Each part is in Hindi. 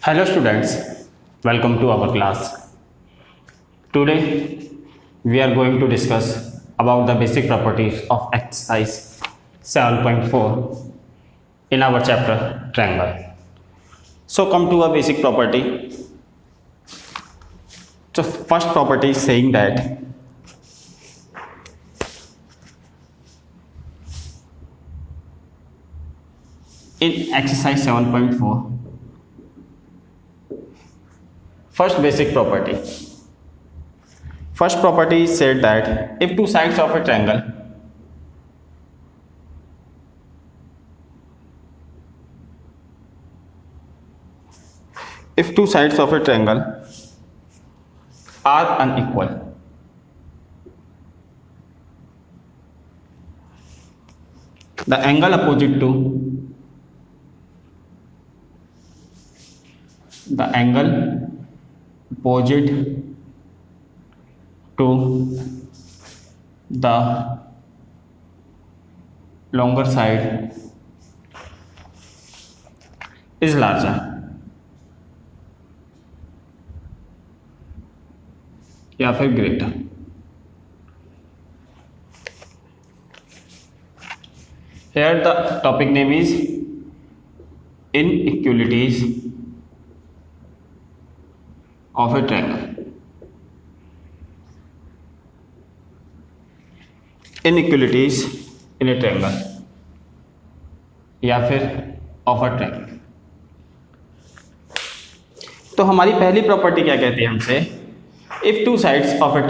Hello students, welcome to our class. Today we are going to discuss about the basic properties of exercise 7.4 in our chapter triangle. So come to a basic property. So first property is saying that in exercise 7.4, first basic property. First property said that if two sides of a triangle are unequal, the angle opposite to the longer side is larger या फिर greater. Here the topic name is inequalities of a triangle. Inequalities in a triangle या फिर of a triangle. तो हमारी पहली प्रॉपर्टी क्या कहती है हमसे, if two sides of a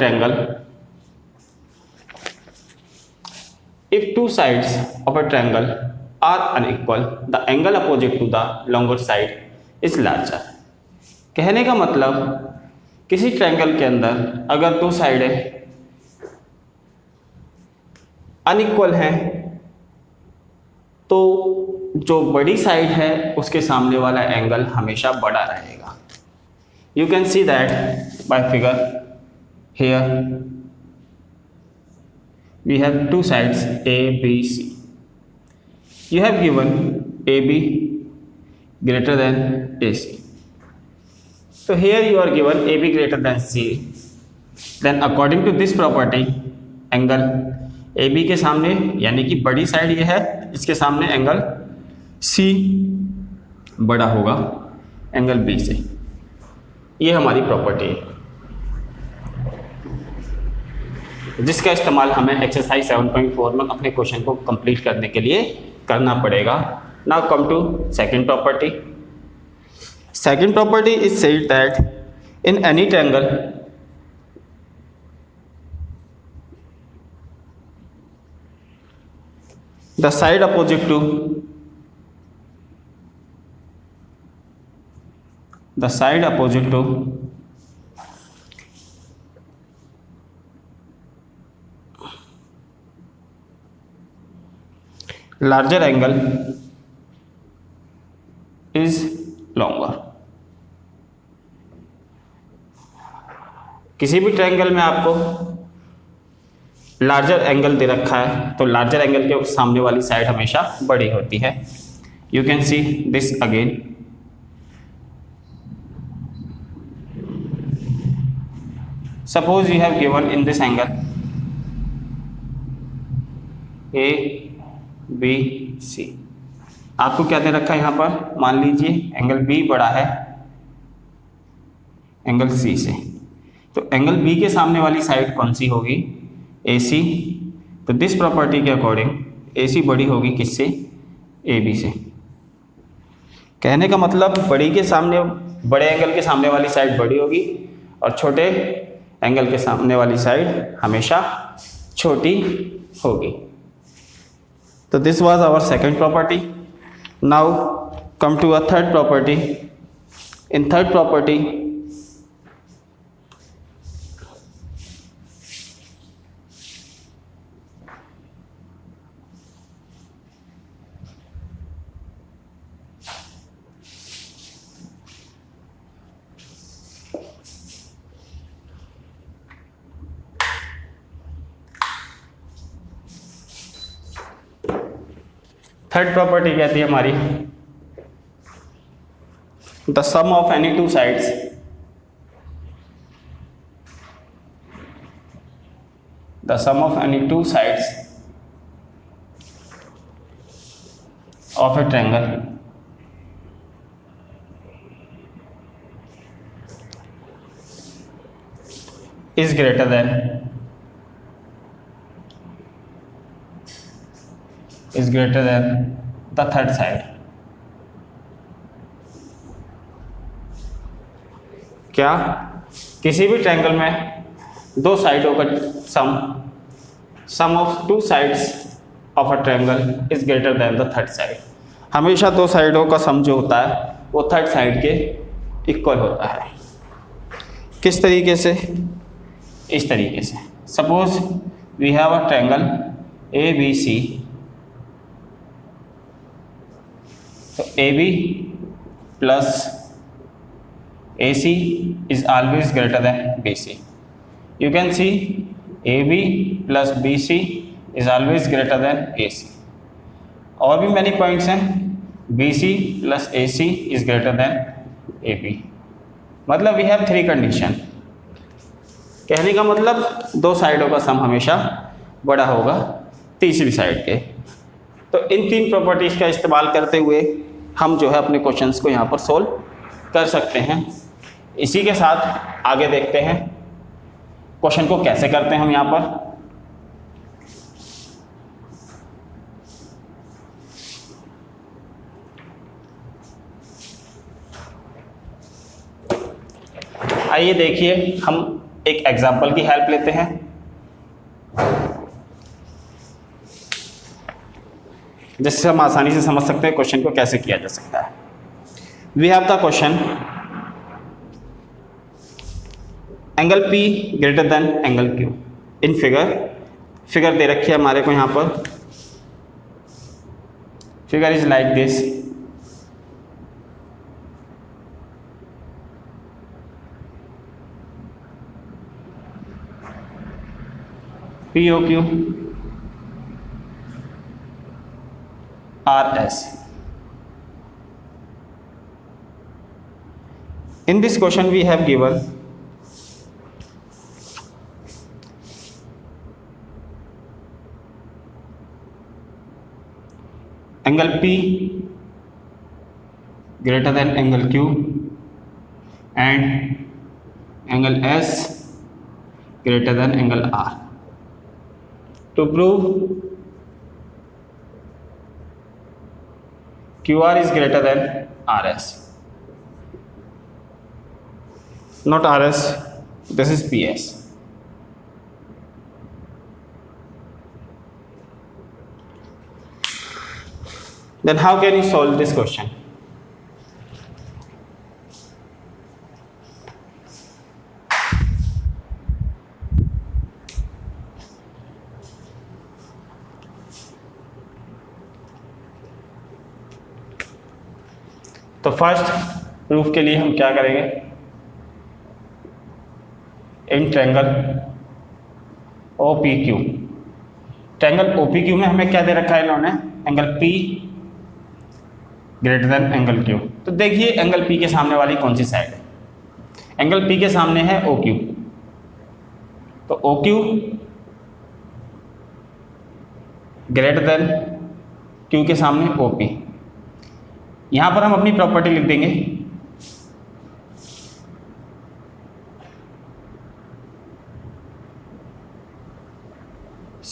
triangle are unequal, the angle opposite to the longer side is larger. कहने का मतलब किसी ट्रायंगल के अंदर अगर दो साइडें अनइक्वल हैं तो जो बड़ी साइड है उसके सामने वाला एंगल हमेशा बड़ा रहेगा. You can see that by figure. Here we have two sides A B C. You have given A B greater than A C. So here you are given AB greater than C. Then according to this property, angle AB के सामने यानी कि बड़ी साइड ये है, इसके सामने एंगल C बड़ा होगा एंगल B से. ये हमारी प्रॉपर्टी है जिसका इस्तेमाल हमें एक्सरसाइज 7.4 में अपने क्वेश्चन को कंप्लीट करने के लिए करना पड़ेगा. Now come to second property. Second property is said that in any triangle the side opposite to larger angle is longer. किसी भी ट्रायंगल में आपको लार्जर एंगल दे रखा है तो लार्जर एंगल के सामने वाली साइड हमेशा बड़ी होती है. You can see this again. Suppose you have given in this angle A B C. आपको क्या दे रखा है यहाँ पर, मान लीजिए एंगल बी बड़ा है एंगल सी से. तो एंगल बी के सामने वाली साइड कौन सी होगी, ए सी. तो दिस प्रॉपर्टी के अकॉर्डिंग ए सी बड़ी होगी किससे, ए बी से. कहने का मतलब बड़े एंगल के सामने वाली साइड बड़ी होगी और छोटे एंगल के सामने वाली साइड हमेशा छोटी होगी. तो this was our second property. Now come to a third property. In third property third property कहती है हमारी the sum of any two sides of a triangle is greater than the third side. क्या किसी भी ट्रायंगल में दो साइडों का sum of two sides of a triangle is greater than the third side. हमेशा दो साइडों का सम जो होता है वो थर्ड साइड के इक्वल होता है. किस तरीके से? इस तरीके से. Suppose we have a triangle A B C. तो A B plus A C is always greater than B C. You can see A B plus B C is always greater than A C. और भी मैनी पॉइंट्स हैं. B C plus A C is greater than A B. मतलब वी हैव थ्री कंडीशन. कहने का मतलब दो साइडों का सम हमेशा बड़ा होगा तीसरी साइड के. तो इन तीन प्रॉपर्टीज़ का इस्तेमाल करते हुए हम जो है अपने क्वेश्चंस को यहाँ पर सोल्व कर सकते हैं. इसी के साथ आगे देखते हैं क्वेश्चन को कैसे करते हैं हम यहाँ पर. आइए देखिए हम एक एग्जाम्पल की हेल्प लेते हैं. जिससे हम आसानी से समझ सकते हैं क्वेश्चन को कैसे किया जा सकता है. We have the question angle P greater than angle Q in figure दे रखी है हमारे को यहाँ पर. Figure is like this. POQ RS. In this question we have given angle P greater than angle Q and angle S greater than angle R. To prove QR is greater than RS. Not RS, this is PS. Then how can you solve this question? तो फर्स्ट प्रूफ के लिए हम क्या करेंगे. In triangle OPQ. Triangle OPQ में हमें क्या दे रखा है इन्होंने? Angle P greater than angle Q. तो देखिए एंगल P के सामने वाली कौन सी साइड है? एंगल P के सामने है OQ. तो OQ ग्रेटर देन Q के सामने OP. यहां पर हम अपनी प्रॉपर्टी लिख देंगे.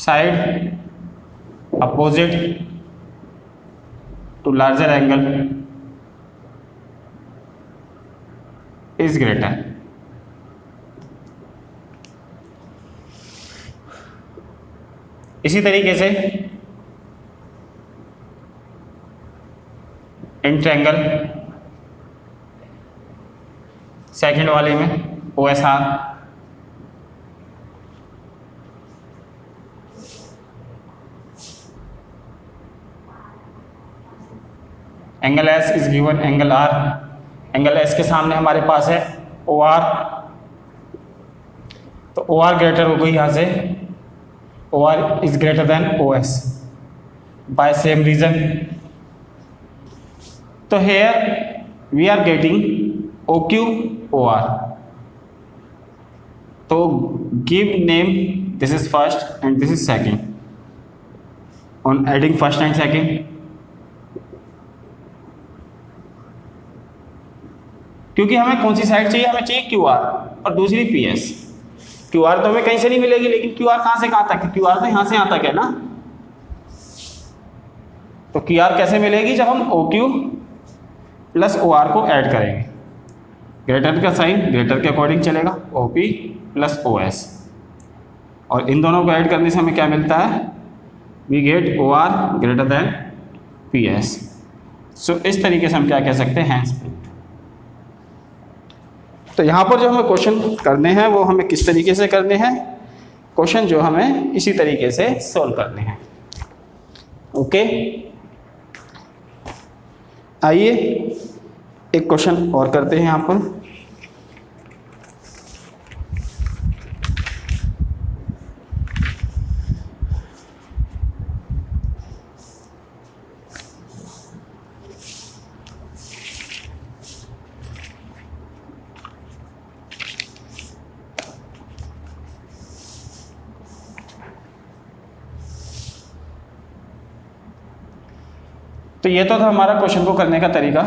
Side opposite to larger angle is greater. इसी तरीके से इन ट्रायंगल सेकंड वाले में OSR angle S is given angle R. Angle S के सामने हमारे पास है OR. तो OR ग्रेटर हो गई यहाँ से. OR is greater than OS by same reason. तो here we are getting OQ OR. तो give name, this is first and this is second. On adding first and second, क्योंकि हमें कौन सी साइड चाहिए, हमें चाहिए QR और दूसरी PS. QR तो हमें कहीं से नहीं मिलेगी, लेकिन QR कहाँ से कहाँ तक, QR तो यहाँ से यहाँ तक है ना. तो QR कैसे मिलेगी, जब हम OQ प्लस OR को ऐड करेंगे. ग्रेटर का साइन ग्रेटर के अकॉर्डिंग चलेगा, OP प्लस OS, और इन दोनों को ऐड करने से हमें क्या मिलता है, we get OR greater than PS. So इस तरीके से हम क्या कह सकते हैं, हैंस प्रूव्ड. तो यहाँ पर जो हमें क्वेश्चन करने हैं वो हमें किस तरीके से करने हैं, क्वेश्चन जो हमें इसी तरीके से सॉल्व करने हैं. ओके, आइए एक क्वेश्चन और करते हैं यहाँ पर. तो ये तो था हमारा क्वेश्चन को करने का तरीका.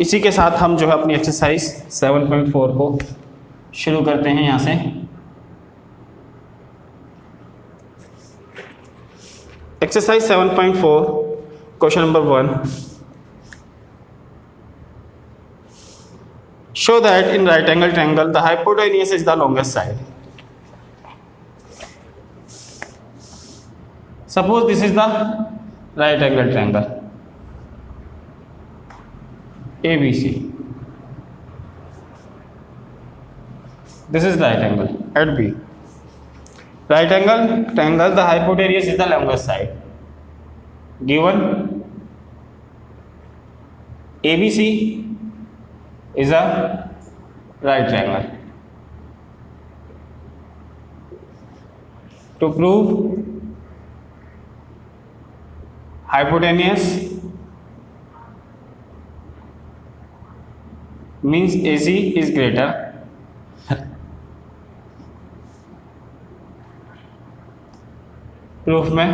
इसी के साथ हम जो है अपनी एक्सरसाइज 7.4 को शुरू करते हैं यहाँ से. Exercise 7.4 question number 1. Show that in right angle triangle the hypotenuse is the longest side. Suppose this is the right angle triangle ABC. This is right angle at B. Right angle triangle, the hypotenuse is the longest side. Given ABC is a right triangle. To prove hypotenuse means AC is greater proof में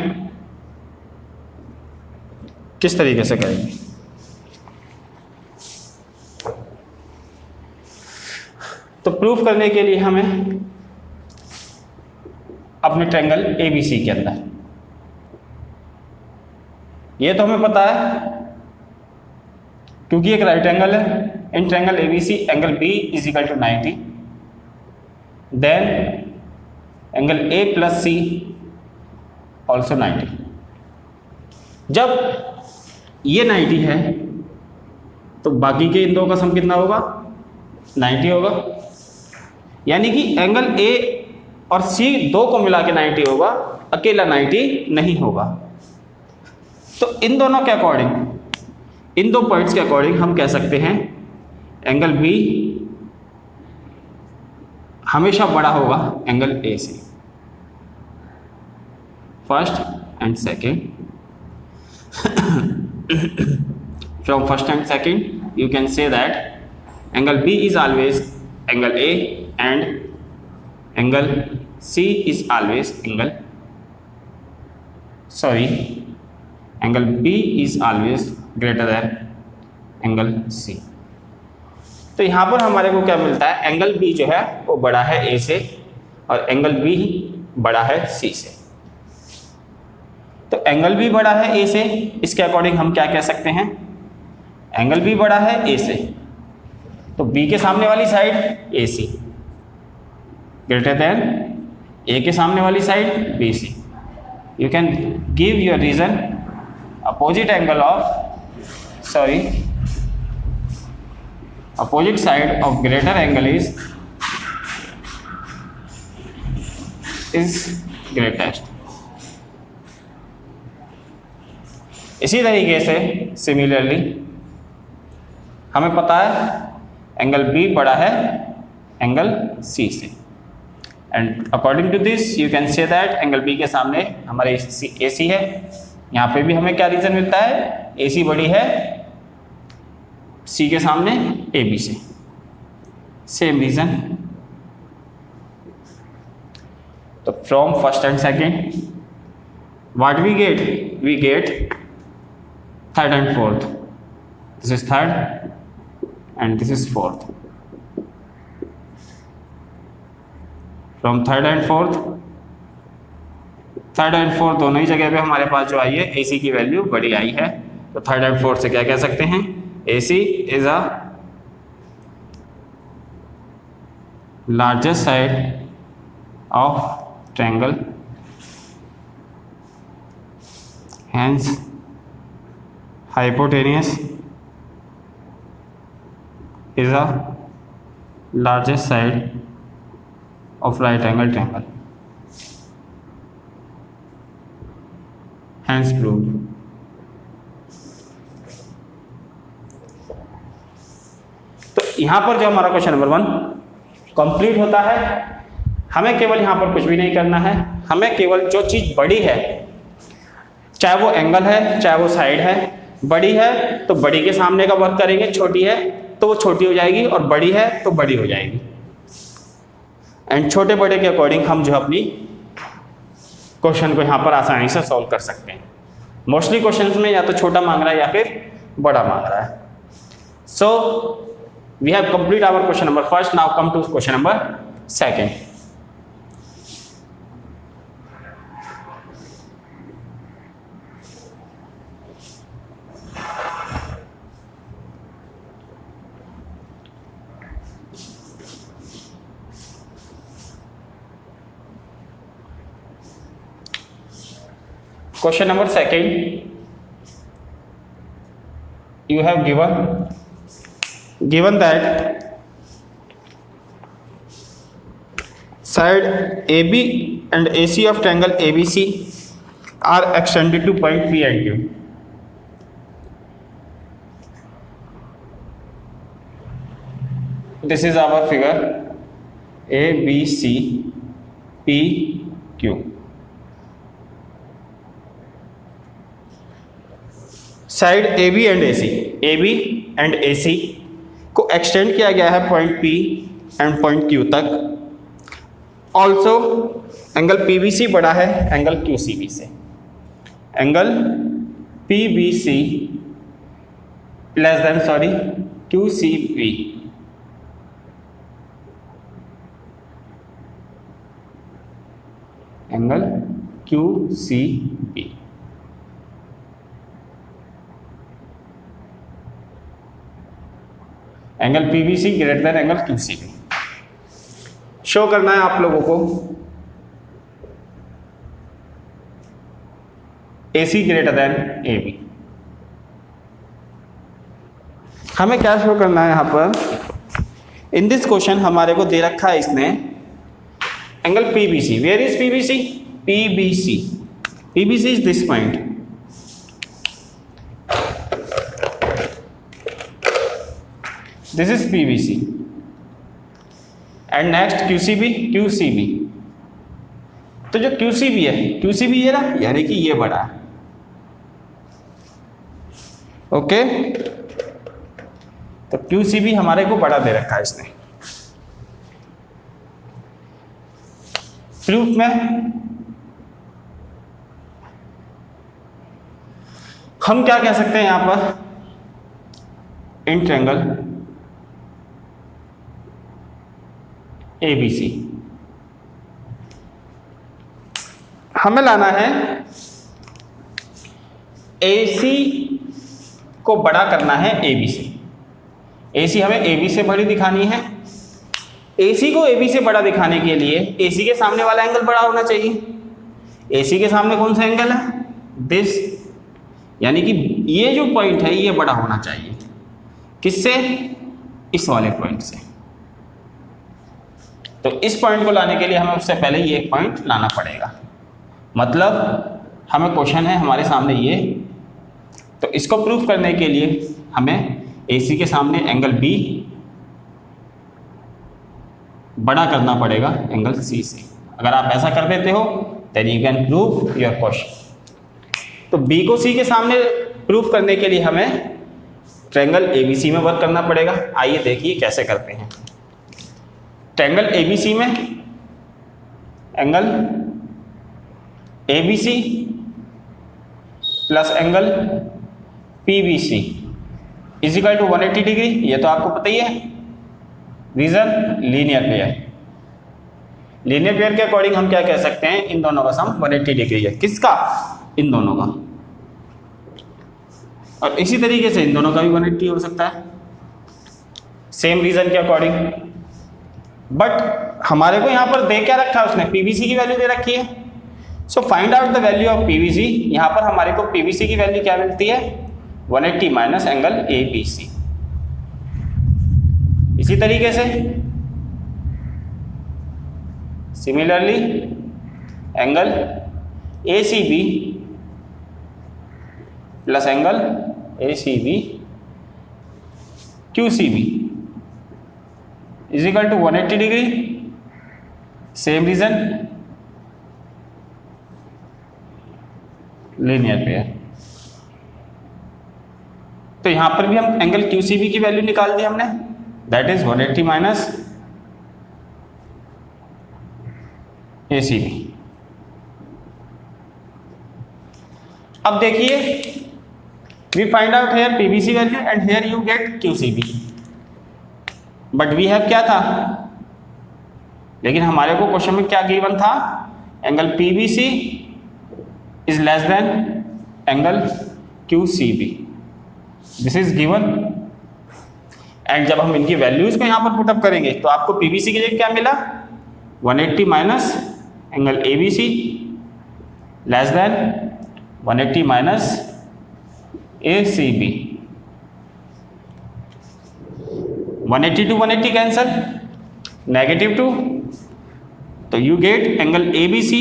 किस तरीके से करेंगे. तो प्रूफ करने के लिए हमें अपने ट्रायंगल ABC के अंदर, ये तो हमें पता है क्योंकि एक राइट एंगल है. In triangle ABC angle B is equal to 90, then angle A plus C also 90. जब ये 90 है तो बाकी के इन दो का सम कितना होगा, 90 होगा. यानी कि एंगल A और C दो को मिला के 90 होगा, अकेला 90 नहीं होगा. तो इन दोनों के अकॉर्डिंग, इन दो पॉइंट्स के अकॉर्डिंग हम कह सकते हैं एंगल B हमेशा बड़ा होगा एंगल A से. First and second, from first and second you can say that angle B is always angle A and angle C is always angle B is always greater than angle C. तो यहाँ पर हमारे को क्या मिलता है, एंगल B जो है वो बड़ा है A से और एंगल B बड़ा है C से. तो एंगल B बड़ा है A से, इसके अकॉर्डिंग हम क्या कह सकते हैं, एंगल B बड़ा है A से, तो B के सामने वाली side AC greater than A के सामने वाली side BC. You can give your reason. Opposite angle of opposite side of greater angle is greatest. इसी तरीके से सिमिलरली हमें पता है एंगल B बड़ा है एंगल सी से। And according to this you can say that angle B के सामने हमारे ए सी है। यहाँ पे भी हमें क्या रीजन मिलता है, ए सी बड़ी है सी के सामने ए बी से, सेम रीजन। तो from first and second what we get third and fourth, this is third and this is fourth. From third and fourth दोनों ही जगह पे हमारे पास जो आई है ए सी की वैल्यू बड़ी आई है। तो थर्ड एंड फोर्थ से क्या कह सकते हैं, A C is a largest side of triangle, hence hypotenuse is a largest side of right angle triangle, hence proved। तो यहां पर जो हमारा क्वेश्चन नंबर 1 कंप्लीट होता है। हमें केवल यहां पर कुछ भी नहीं करना है, हमें केवल जो चीज बड़ी है, चाहे वो एंगल है चाहे वो साइड है, बड़ी है तो बड़ी के सामने का वर्क करेंगे, छोटी है तो वो छोटी हो जाएगी और बड़ी है तो बड़ी हो जाएगी। एंड छोटे बड़े के अकॉर्डिंग हम जो अपनी क्वेश्चन को यहाँ पर आसानी से सॉल्व कर सकते हैं। मोस्टली क्वेश्चंस में या तो छोटा मांग रहा है या फिर बड़ा मांग रहा है। So we have complete our question number first, now come to question number second. Question number second, you have given that side AB and AC of triangle ABC are extended to point P and Q. This is our figure ABC P Q. Side A B and A C को एक्सटेंड किया गया है point P and point Q तक। Also angle P B C बड़ा है एंगल क्यू सी बी से। Angle P B C less than Q C B. Angle Q C B angle PBC greater than angle QCB show करना है आप लोगों को। AC greater than AB. हमें क्या शो करना है यहां पर, इन दिस क्वेश्चन हमारे को दे रखा है इसने angle PBC. Where is PBC? PBC is this point. This is PBC and next QCB। तो जो QCB है ना, यानी कि ये बड़ा है। ओके, तो QCB हमारे को बड़ा दे रखा है इसने। प्रूफ में हम क्या कह सकते हैं यहां पर, इन ट्रायंगल ABC हमें लाना है AC को बड़ा करना है AB से। AC हमें AB से बड़ी दिखानी है। AC को AB से बड़ा दिखाने के लिए AC के सामने वाला एंगल बड़ा होना चाहिए। AC के सामने कौन सा एंगल है? दिस, यानी कि ये जो पॉइंट है ये बड़ा होना चाहिए। किससे? इस वाले पॉइंट से। तो इस पॉइंट को लाने के लिए हमें उससे पहले ये एक पॉइंट लाना पड़ेगा। मतलब हमें क्वेश्चन है हमारे सामने ये, तो इसको प्रूफ करने के लिए हमें AC के सामने एंगल B बड़ा करना पड़ेगा एंगल सी से। अगर आप ऐसा कर देते हो then you can prove your question. तो बी को सी के सामने प्रूव करने के लिए हमें ट्रायंगल एबीसी में वर्क करना पड़ेगा। आइए देखिए कैसे करते हैं। ट्रायंगल एबीसी में angle ABC plus angle PBC is equal to 180 degree, ये तो आपको पता ही है। Reason linear pair. Linear pair के अकॉर्डिंग हम क्या कह सकते हैं, इन दोनों का सम 180 डिग्री है। किसका? इन दोनों का। और इसी तरीके से इन दोनों का भी 180 हो सकता है सेम रीजन के अकॉर्डिंग। बट हमारे को यहां पर दे क्या रखा है उसने, पीवीसी की वैल्यू दे रखी है। So find out the value of PVC. यहां पर हमारे को पीवीसी की वैल्यू क्या मिलती है, 180 माइनस एंगल एबीसी। इसी तरीके से similarly angle ACB plus angle ACB QCB is equal to 180 degree. Same reason linear pair. तो यहां पर भी हम एंगल क्यूसीबी की वैल्यू निकाल दी हमने, दैट इज 180 माइनस एसीबी। अब देखिए we find out here PVC value and here you get QCB, but we have क्या था, लेकिन हमारे को क्वेश्चन में क्या गिवन था, angle PVC is less than angle QCB, this is given। And जब हम इनकी वैल्यूज को यहाँ पर पुटअप करेंगे तो आपको PVC की जगह क्या मिला, 180 minus angle ABC less than 180 minus ACB। 180 to 180 cancel, -2, तो you get angle ABC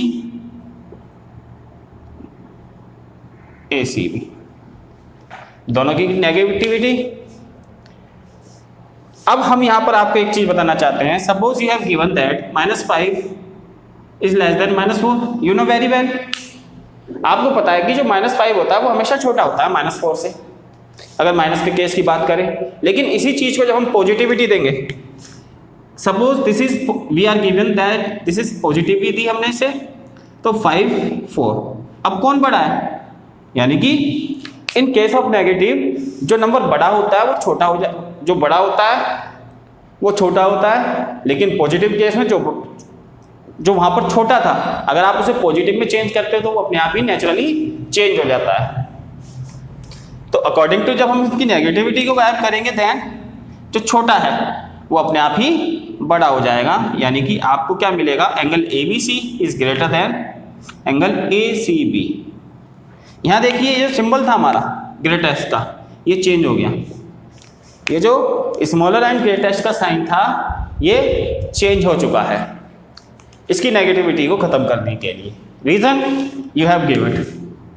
ACB, दोनों की नेगेटिविटी। अब हम यहां पर आपको एक चीज बताना चाहते हैं। Suppose you have given that -5 is less than -4, you know very well. आपको पता है कि जो -5 होता है वो हमेशा छोटा होता है -4 से, अगर माइनस के केस की बात करें। लेकिन इसी चीज को जब हम पॉजिटिविटी देंगे, suppose this is we are given that this is positivity दी हमने इसे, तो 5 4। अब कौन बड़ा है, यानी कि इन केस ऑफ नेगेटिव जो नंबर बड़ा होता है वो छोटा हो जाए, जो बड़ा होता है वो छोटा होता है। लेकिन पॉजिटिव केस में जो वहां पर छोटा था, अगर आप उसे पॉजिटिव में चेंज करते हो तो वो अपने आप ही नेचुरली चेंज हो जाता है। तो अकॉर्डिंग टू जब हम इसकी नेगेटिविटी को गायब करेंगे देन जो छोटा है वो अपने आप ही बड़ा हो जाएगा। यानी कि आपको क्या मिलेगा, angle ABC is greater than angle ACB। यहाँ देखिए ये जो सिंबल था हमारा ग्रेटेस्ट का, ये चेंज हो गया। ये जो स्मॉलर एंड ग्रेटेस्ट का साइन था ये चेंज हो चुका है इसकी नेगेटिविटी को खत्म करने के लिए। Reason you have given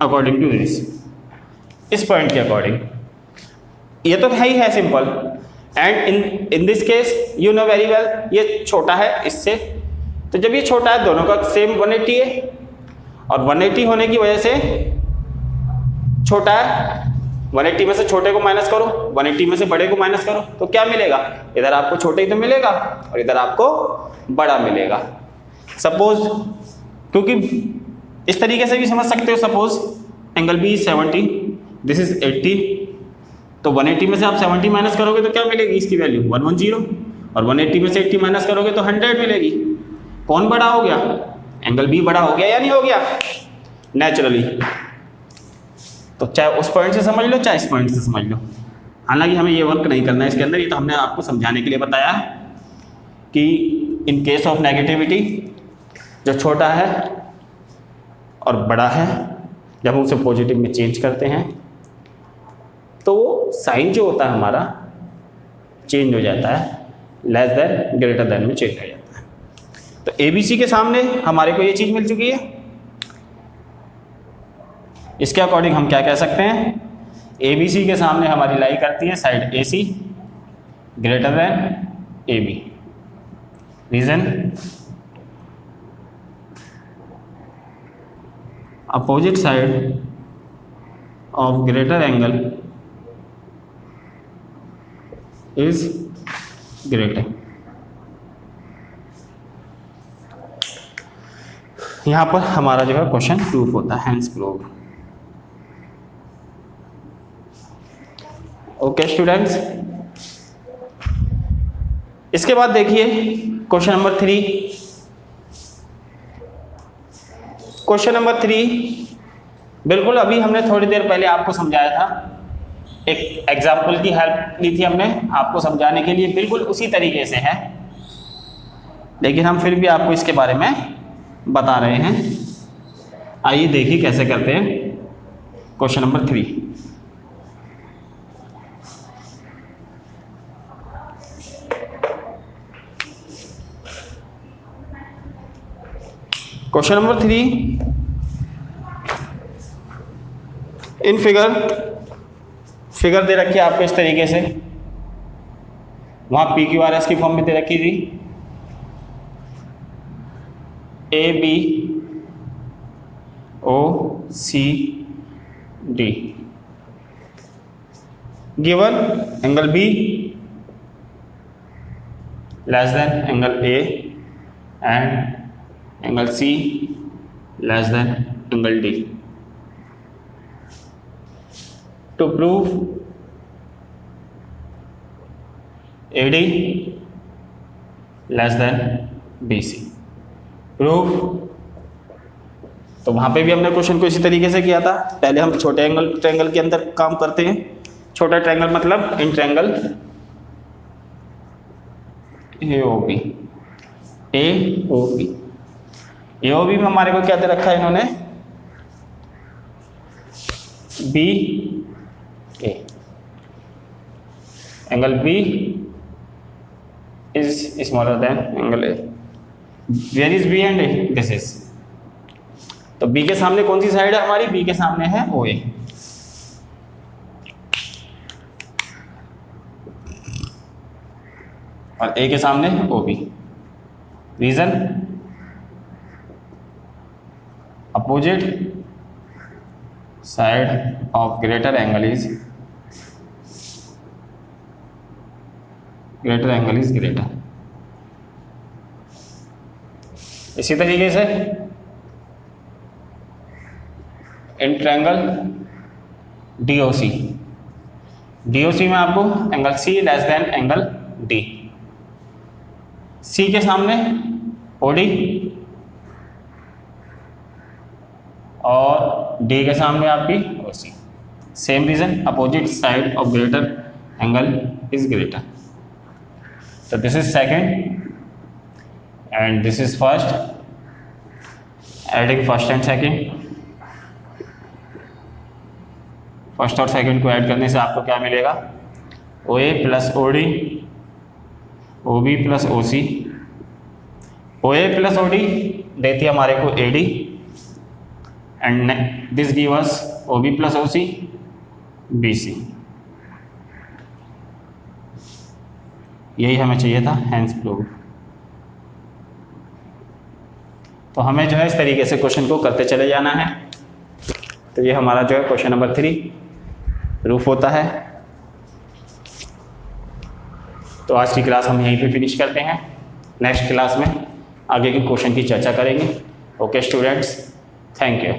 according to this, इस पॉइंट के अकॉर्डिंग। ये तो है ही है simple. And in this case you know very well, ये छोटा है इससे, तो जब ये छोटा है दोनों का सेम 180 है, और 180 होने की वजह से छोटा है, 180 में से छोटे को माइनस करो, 180 में से बड़े को माइनस करो, तो क्या मिलेगा, इधर आपको छोटे ही तो मिलेगा और इधर आपको बड़ा मिलेगा। सपोज, क्योंकि इस तरीके से भी समझ सकते हो, suppose angle B 70, this is 80, तो 180 में से आप 70 माइनस करोगे तो क्या मिलेगी इसकी वैल्यू 110, और 180 में से 80 माइनस करोगे तो 100 मिलेगी। कौन बड़ा हो गया, एंगल बी बड़ा हो गया या नहीं हो गया, नेचुरली। तो चाहे उस पॉइंट से समझ लो चाहे इस पॉइंट से समझ लो, हालांकि हमें ये वर्क नहीं करना है इसके अंदर, ये तो हमने आपको समझाने के लिए बताया कि इन केस ऑफ नेगेटिविटी जो छोटा है और बड़ा है, जब हम उसे पॉजिटिव में चेंज करते हैं तो साइन जो होता है हमारा चेंज हो जाता है, लेस देन ग्रेटर देन में चेंज हो जाता है। तो ABC के सामने हमारे को ये चीज़ मिल चुकी है। इसके अकॉर्डिंग हम क्या कह सकते हैं, ABC के सामने हमारी लाई करती है side AC greater than AB। Reason opposite side of greater angle is greater. यहां पर हमारा जो है क्वेश्चन प्रूफ होता है, हेंस प्रूव। ओके स्टूडेंट्स, इसके बाद देखिए क्वेश्चन नंबर 3। क्वेश्चन नंबर 3 बिल्कुल अभी हमने थोड़ी देर पहले आपको समझाया था, एक एग्जाम्पल की हेल्प ली थी हमने आपको समझाने के लिए, बिल्कुल उसी तरीके से है, लेकिन हम फिर भी आपको इसके बारे में बता रहे हैं। आइए देखिए कैसे करते हैं question number 3। Question number 3 in figure दे रखी है आपको इस तरीके से, वहां PQRS की फॉर्म में दे रखी थी, ABOCD given angle B less than angle A and angle C less than angle D। To prove AD less than BC। Proof, तो वहां पे भी हमने क्वेश्चन को इसी तरीके से किया था। पहले हम छोटे ट्रायंगल के अंदर काम करते हैं। छोटा ट्रायंगल मतलब इन ट्रायंगल AOB में हमारे को क्या दे रखा है इन्होंने, BA। Angle B is smaller than angle A। Where is B and A? This is। तो B के सामने कौन सी साइड है हमारी, B के सामने है OA। और A के सामने OB। Reason opposite side of greater angle is greater. इसी तरीके से इन ट्रायंगल DOC में आपको angle C less than angle D। C के सामने OD और D के सामने आपकी OC। Same reason opposite side of greater angle is greater. So this is second and this is first, adding first and second। First और सेकंड को ऐड करने से आपको क्या मिलेगा, OA plus OD, OB plus OC। OA plus OD देती है हमारे को AD and this give us OB plus OC BC। यही हमें चाहिए था, हेंस प्रूव। तो हमें जो है इस तरीके से क्वेश्चन को करते चले जाना है। तो ये हमारा जो है क्वेश्चन नंबर 3 प्रूफ होता है। तो आज की क्लास हम यहीं पे फिनिश करते हैं। नेक्स्ट क्लास में आगे के क्वेश्चन की चर्चा करेंगे। Okay students, thank you.